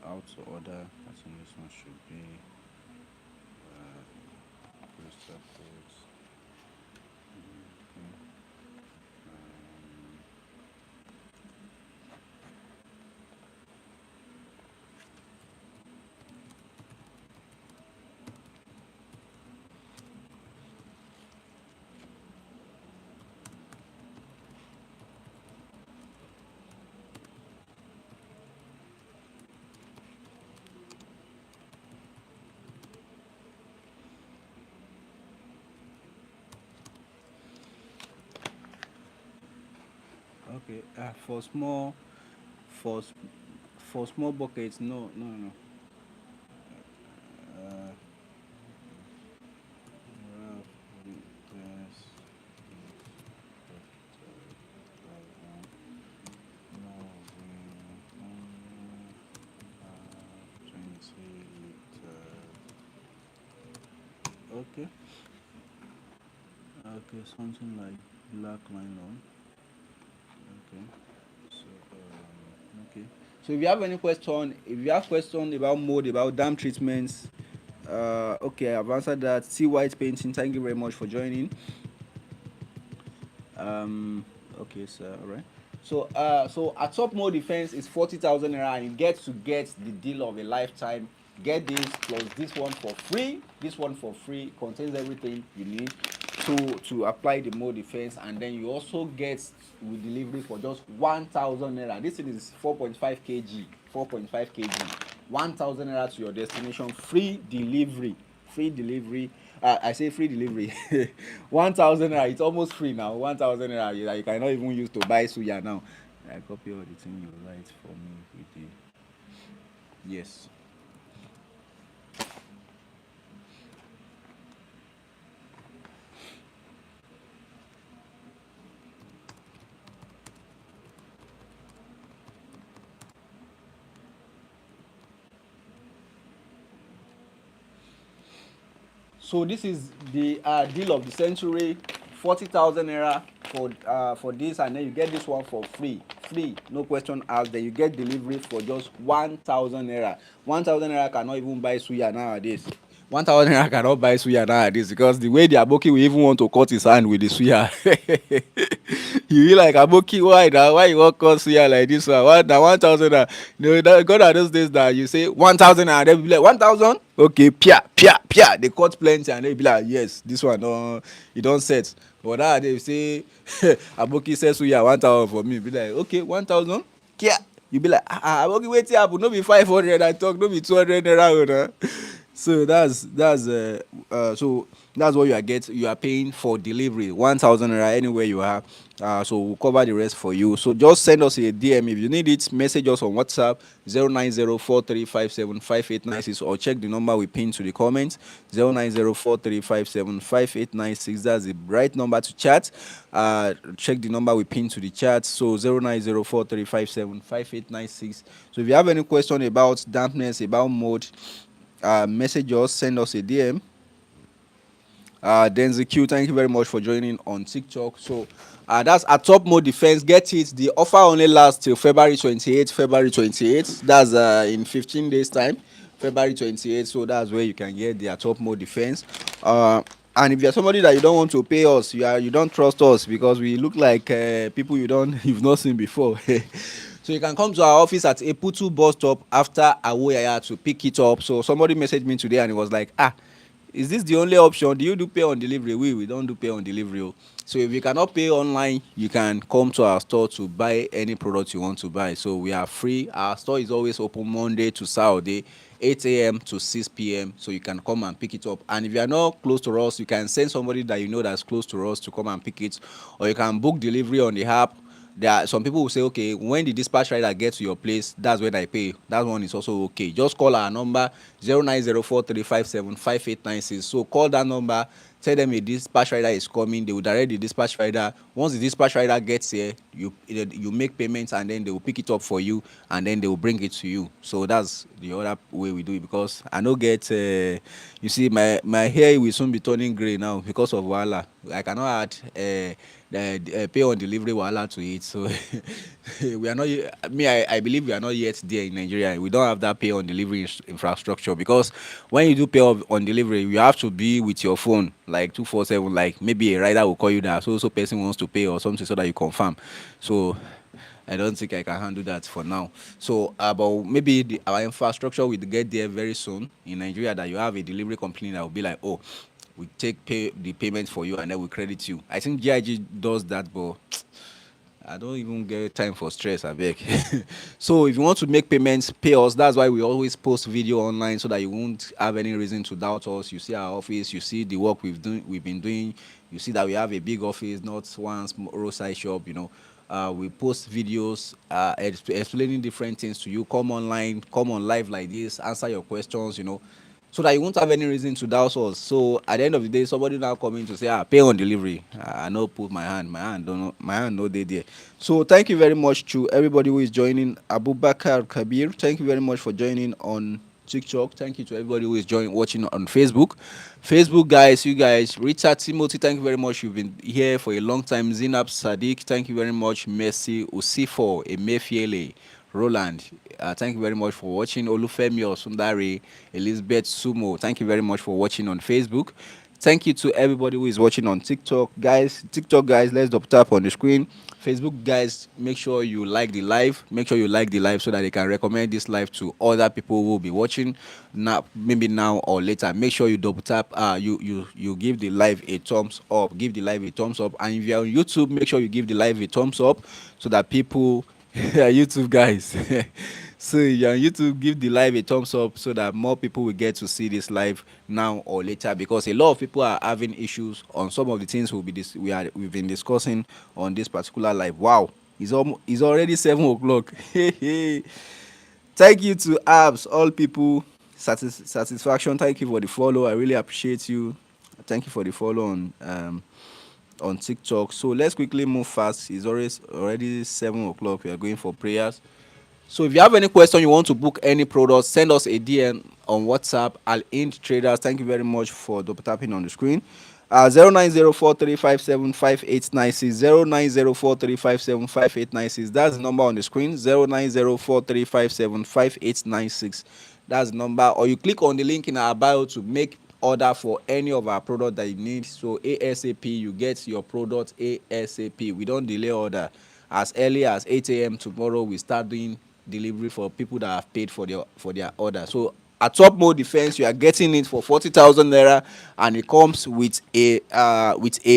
How to order. I think this one should be postal codes. Okay. Okay. For small, for for small buckets, no. Uh, yes, no, we only have 20 okay. Okay, something like black nylon. Okay. So okay. So if you have any question, if you have question about mode, about dam treatments, okay, I've answered that. See white painting. Thank you very much for joining. Um, okay, sir. All right. So a top mode defense is 40,000 naira, and you get the deal of a lifetime. Get this plus this one for free. This one for free contains everything you need to apply the mode defense, and then you also get with delivery for just 1,000 naira. This thing is 4.5 kg. 4.5 kg. 1,000 naira to your destination, free delivery, free delivery. I say free delivery. 1,000 naira, it's almost free now. 1,000 naira, you cannot even use to buy suya now. I copy all the thing you write for me with the yes. So this is the deal of the century. 40,000 naira for this, and then you get this one for free, no question asked. Then you get delivery for just 1,000 naira. 1,000 naira cannot even buy suya nowadays. 1,000 naira cannot buy suya nowadays because the way the aboki will even want to cut his hand with the suya. You be like, aboki, why now? Why you want cut suya like this one? What now? 1,000 naira. No, that God are those days that you say 1,000 naira, they be like 1,000. Okay, pia pia pia. They cut plenty and they be like, yes, this one don't, it don't set. But nowadays you say aboki says suya 1,000 for me. Be like, okay, 1,000. Yeah. You be like, aboki, wait here, but no be 500. I talk, no be 200 naira. So so that's what you are paying for delivery, 1,000 naira anywhere you are. So we'll cover the rest for you. So just send us a DM if you need it. Message us on WhatsApp 09043575896, or check the number we pinned to the comments 09043575896. That's the right number to chat. Check the number we pinned to the chat. So 09043575896. So if you have any question about dampness, about mode, message us, send us a DM. Denzel Q, thank you very much for joining on TikTok. So that's a top mode defense. Get it. The offer only lasts till February 28th. February 28th. That's in 15 days time. February 28th. So that's where you can get the top mode defense. And if you're somebody that you don't want to pay us, you don't trust us because we look like people you've not seen before. So you can come to our office at Eputu bus stop after Awoyaya to pick it up. So somebody messaged me today and it was like, is this the only option? Do you do pay on delivery? We don't do pay on delivery. Oh. So if you cannot pay online, you can come to our store to buy any product you want to buy. So we are free. Our store is always open Monday to Saturday, 8 a.m. to 6 p.m. So you can come and pick it up. And if you are not close to us, you can send somebody that you know that's close to us to come and pick it. Or you can book delivery on the app. There are some people who say, okay, when the dispatch rider gets to your place, that's when I pay. That one is also okay. Just call our number 09043575896. So call that number, tell them a dispatch rider is coming. They will direct the dispatch rider. Once the dispatch rider gets here, you make payments and then they will pick it up for you and then they will bring it to you. So that's the other way we do it because I no get. You see, my hair will soon be turning gray now because of wahala. I cannot add. Pay on delivery wahala to it. So we are not. I believe we are not yet there in Nigeria. We don't have that pay on delivery infrastructure because when you do pay on delivery, you have to be with your phone like 247. Like maybe a rider will call you that so person wants to pay or something so that you confirm. So I don't think I can handle that for now. So, but maybe our infrastructure will get there very soon in Nigeria that you have a delivery company that will be like, oh, we the payment for you and then we credit you. I think GIG does that, but I don't even get time for stress, I beg. So if you want to make payments, pay us. That's why we always post video online so that you won't have any reason to doubt us. You see our office, you see the work we've been doing. You see that we have a big office, not one small roadside shop, you know. We post videos explaining different things to you. Come online, come on live like this, answer your questions, you know, so that you won't have any reason to doubt us. So at the end of the day, somebody now coming to say, pay on delivery. I know put my hand don't know, my hand no day there. So thank you very much to everybody who is joining. Abubakar Kabir, thank you very much for joining on TikTok. Thank you to everybody who is watching on Facebook. Facebook guys, you guys, Richard Timothy, thank you very much. You've been here for a long time. Zinab Sadiq, thank you very much. Mercy Usifo, Emefiele. Roland, thank you very much for watching. Olufemi Osundare, Elizabeth Sumo, thank you very much for watching on Facebook. Thank you to everybody who is watching on TikTok. Guys, TikTok guys, let's double tap on the screen. Facebook guys, make sure you like the live. Make sure you like the live so that they can recommend this live to other people who will be watching now, maybe now or later. Make sure you double tap. You give the live a thumbs up. Give the live a thumbs up. And if you're on YouTube, make sure you give the live a thumbs up so that people yeah, YouTube guys. So yeah, you to give the live a thumbs up so that more people will get to see this live now or later, because a lot of people are having issues on some of the things we've been discussing on this particular live. Wow, it's already 7 o'clock. Thank you to Abs, all people, satisfaction. Thank you for the follow. I really appreciate you. Thank you for the follow on TikTok. So let's quickly move fast. It's already 7 o'clock. We are going for prayers. So if you have any question, you want to book any product, send us a DM on WhatsApp. Al Ind Traders. Thank you very much for double tapping on the screen. 090435755896 090435755896. That's the number on the screen. 090435755896. That's the number. Or you click on the link in our bio to make order for any of our product that you need. So ASAP, you get your product ASAP. We don't delay order. As early as 8 a.m. tomorrow, we start doing delivery for people that have paid for their order. So at Top Mode Defense, you are getting it for 40,000 naira, and it comes with a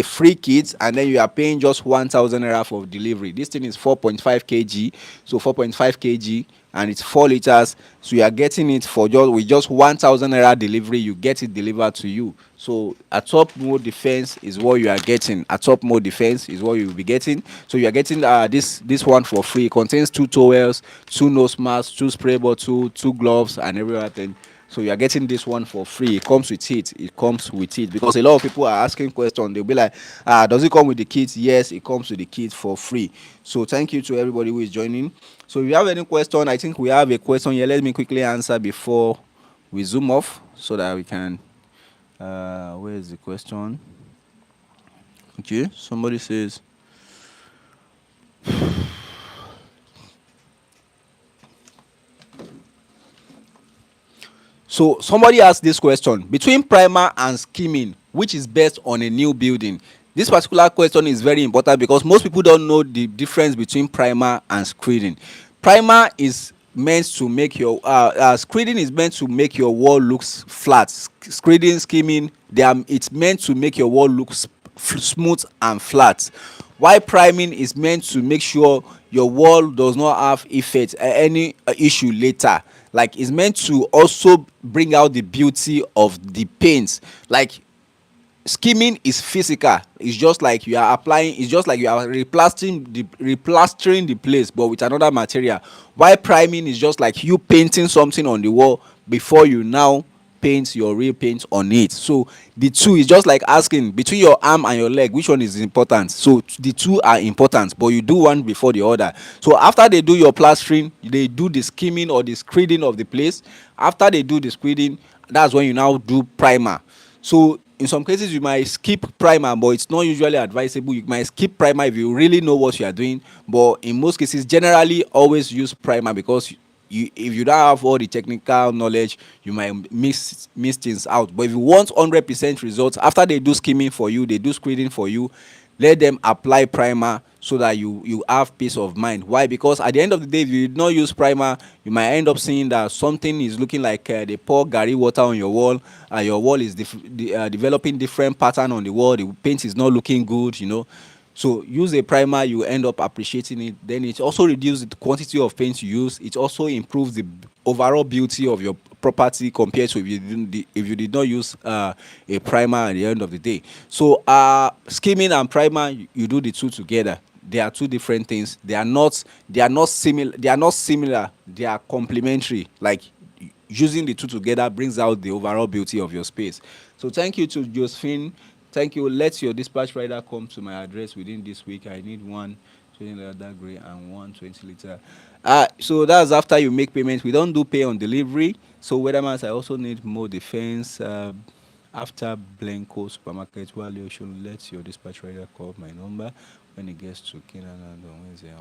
free kit, and then you are paying just 1,000 naira for delivery. This thing is 4.5 kg, so 4.5 kg, and it's 4 liters. So you are getting it for just 1,000 naira delivery. You get it delivered to you. So a Top Mode Defense is what you are getting. A Top Mode Defense is what you will be getting. So you are getting this one for free. It contains 2 towels, 2 nose masks, 2 spray bottle, 2 gloves, and every other thing. So you are getting this one for free. It comes with it. It comes with it, because a lot of people are asking questions. They'll be like, does it come with the kit? Yes, it comes with the kit for free. So thank you to everybody who is joining. So if you have any question, I think we have a question here. Let me quickly answer before we zoom off so that we can. Where is the question? Okay, somebody says. So somebody asked this question: between primer and skimming, which is best on a new building? This particular question is very important because most people don't know the difference between primer and screening. Primer is meant to make your screening is meant to make your wall looks flat. Screening, skimming, it's meant to make your wall look smooth and flat, while priming is meant to make sure your wall does not have effect any issue later. Like, it's meant to also bring out the beauty of the paint. Like, skimming is physical. It's just like you are applying, it's just like you are replastering the place, but with another material. While priming is just like you painting something on the wall before you now paint your real paint on it. So the two is just like asking between your arm and your leg, which one is important. So the two are important, but you do one before the other. So after they do your plastering, they do the skimming or the screeding of the place. After they do the screeding, that's when you now do primer. So in some cases you might skip primer, but it's not usually advisable. You might skip primer if you really know what you are doing, but in most cases generally always use primer, because if you don't have all the technical knowledge, you might miss things out. But if you want 100% results, after they do skimming for you, they do screening for you, let them apply primer so that you have peace of mind. Why? Because at the end of the day, if you did not use primer, you might end up seeing that something is looking like they pour Gary water on your wall, and your wall is developing different pattern on the wall. The paint is not looking good, So use a primer, you end up appreciating it. Then it also reduces the quantity of paint you use. It also improves the overall beauty of your property compared to if you did not use a primer at the end of the day. So skimming and primer, you do the two together. They are two different things. They are not similar. They are complementary. Like, using the two together brings out the overall beauty of your space. So thank you to Josephine. Thank you. Let your dispatch rider come to my address within this week. I need one 20-liter gray and one 20-liter. So that's after you make payment. We don't do pay on delivery. So Weathermans, I also need more defense. After Blanco Supermarket, while you should let your dispatch rider call my number when it gets to Canaan on Wednesday.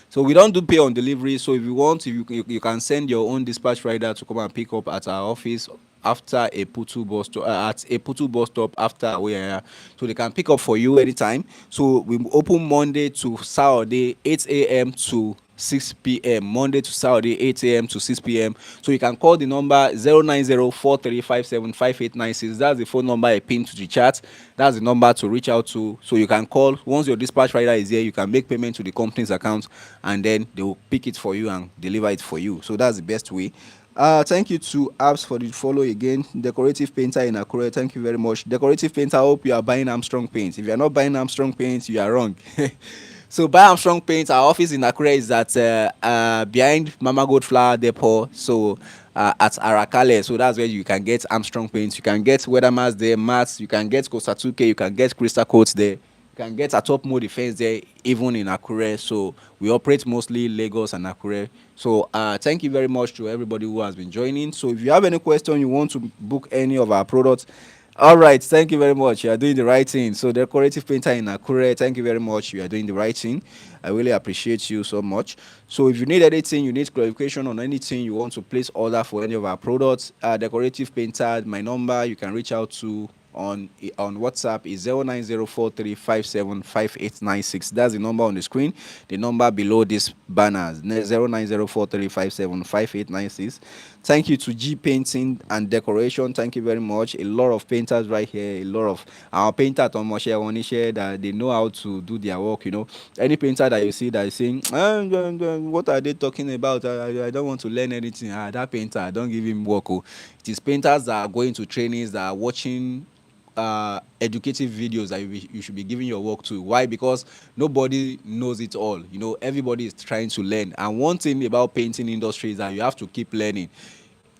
So we don't do pay on delivery. So if you want, you can send your own dispatch rider to come and pick up at our office after a Putu bus stop, at a Putu bus stop after we are, so they can pick up for you anytime. So we open Monday to Saturday, 8 a.m. to 6 p.m. Monday to Saturday, 8 a.m. to 6 p.m. So you can call the number 09043575896. That's the phone number I pinned to the chat. That's the number to reach out to. So you can call. Once your dispatch rider is here, you can make payment to the company's account, and then they will pick it for you and deliver it for you. So that's the best way. Thank you to Apps for the follow again. Decorative painter in Akure. Thank you very much. Decorative painter, I hope you are buying Armstrong paint. If you are not buying Armstrong paint, you are wrong. So buy Armstrong paint. Our office in Akure is at behind Mama Gold Flower Depot. So at Arakale. So that's where you can get Armstrong paints. You can get weather mats there, mats. You can get Costa 2K. You can get Crystal Coats there. You can get a top mode defense there, even in Akure. So we operate mostly Lagos and Akure. So thank you very much to everybody who has been joining. So if you have any question, you want to book any of our products, all right, thank you very much. You are doing the right thing. So, decorative painter in Akure, thank you very much. You are doing the right thing. I really appreciate you so much. So, if you need anything, you need clarification on anything, you want to place order for any of our products, decorative painter, my number you can reach out to on WhatsApp is 09043575896. That's the number on the screen. The number below this banner is 09043575896. Thank you to G Painting and Decoration. Thank you very much. A lot of painters right here. A lot of our painter Tomoshe Onishe that they know how to do their work. Any painter that you see that is saying, "What are they talking about? I don't want to learn anything." That painter, don't give him work. Oh. It is painters that are going to trainings, that are watching educative videos that you should be giving your work to. Why? Because nobody knows it all. Everybody is trying to learn. And one thing about painting industry is that you have to keep learning.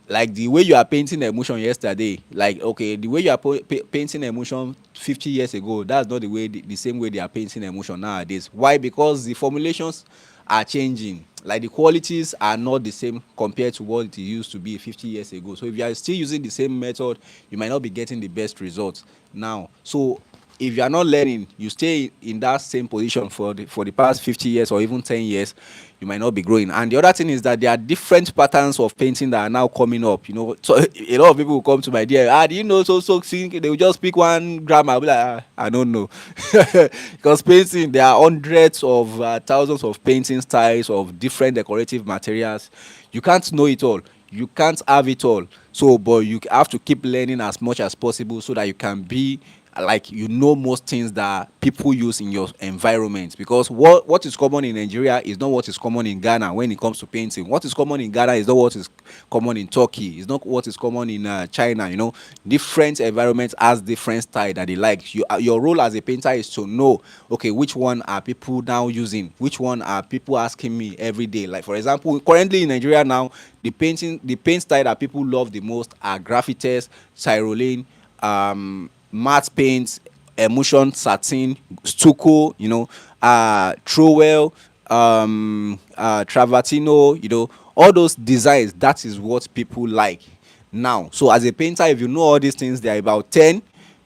Like the way you are painting emotion yesterday, like okay, the way you are painting emotion 50 years ago, that's not the same way they are painting emotion nowadays. Why? Because the formulations are changing. Like the qualities are not the same compared to what it used to be 50 years ago. So if you are still using the same method, you might not be getting the best results now. So if you are not learning, you stay in that same position for the past 50 years or even 10 years, you might not be growing. And the other thing is that there are different patterns of painting that are now coming up. So a lot of people will come to my dear, do you know so they will just pick one grammar. I'll be like, I don't know. Because painting, there are hundreds of thousands of painting styles of different decorative materials. You can't know it all, you can't have it all. So but you have to keep learning as much as possible so that you can be like most things that people use in your environment. Because what is common in Nigeria is not what is common in Ghana. When it comes to painting, what is common in Ghana is not what is common in Turkey, is not what is common in China. Different environments has different style that they like. Your role as a painter is to know, okay, which one are people now using, which one are people asking me every day. Like for example, currently in Nigeria now, the paint style that people love the most are graffites, tyrolean, matte paints, emulsion satin, stucco, trowel, travertino, all those designs. That is what people like now. So as a painter, if you know all these things, they are about 10.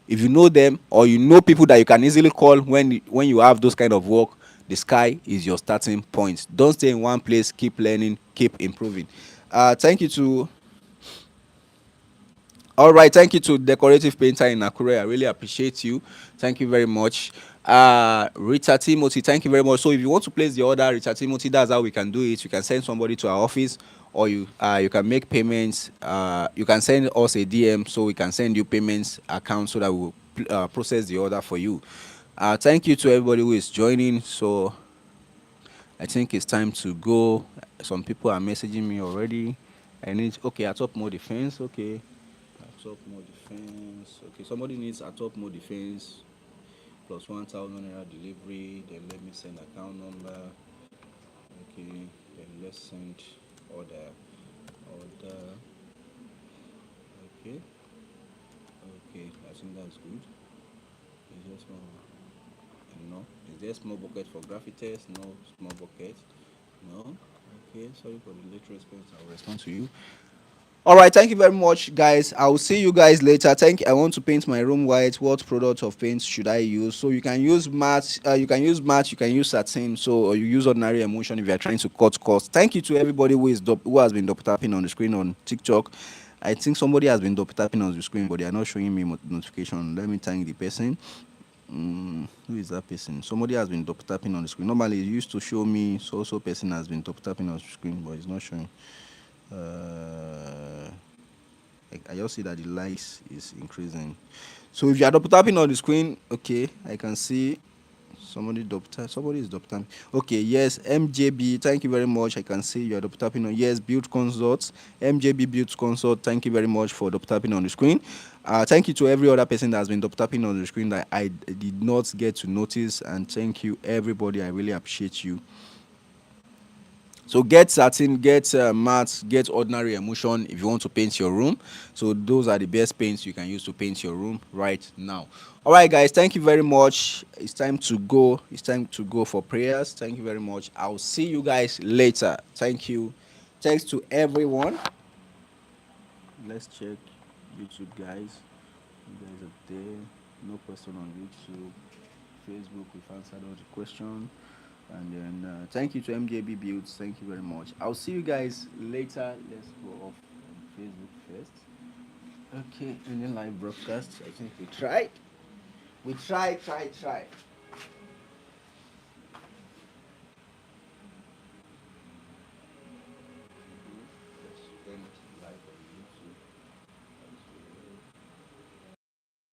If you know them, or you know people that you can easily call when you have those kind of work, the sky is your starting point. Don't stay in one place. Keep learning, keep improving. Thank you to All right, thank you to decorative painter in Akure. I really appreciate you. Thank you very much. Rita Timothy, thank you very much. So if you want to place the order, Rita Timothy, that's how we can do it. You can send somebody to our office, or you can make payments. You can send us a DM so we can send you payments account so that we'll process the order for you. Thank you to everybody who is joining. So I think it's time to go. Some people are messaging me already. Okay, at top more defense. Okay. Top mode defense. Okay, somebody needs a top mode defense plus 1,000 naira delivery. Then let me send account number. Okay, then let's send order. Okay, okay. I think that's good. Is there small? No. Is there small bucket for graphites? No small bucket. No. Okay. Sorry for the late response. I'll respond to you. All right, thank you very much, guys. I will see you guys later. I want to paint my room white. What product of paint should I use? So you can use matte. You can use matte. You can use satin. So or you use ordinary emulsion if you are trying to cut costs. Thank you to everybody who has been double tapping on the screen on TikTok. I think somebody has been double tapping on the screen, but they are not showing me notification. Let me thank the person. Who is that person? Somebody has been double tapping on the screen. Normally, it used to show me so person has been double tapping on the screen, but it's not showing. Uh, I just see that the likes is increasing. So if you are double tapping on the screen, okay, I can see somebody double tap. Somebody is double tapping. Okay, yes, MJB, thank you very much. I can see you are double tapping on. Yes, build consults. MJB build consult. Thank you very much for double tapping on the screen. Thank you to every other person that has been double tapping on the screen that I did not get to notice. And thank you everybody. I really appreciate you. So get satin, get matte, get ordinary emulsion if you want to paint your room. So those are the best paints you can use to paint your room right now. All right, guys, thank you very much. It's time to go. It's time to go for prayers. Thank you very much. I'll see you guys later. Thank you. Thanks to everyone. Let's check YouTube, guys. You guys are there. No question on YouTube. Facebook, we've answered all the questions. And then thank you to MJB Builds. Thank you very much. I'll see you guys later. Let's go off on Facebook first. Okay, and then live broadcast. I think we tried. We tried.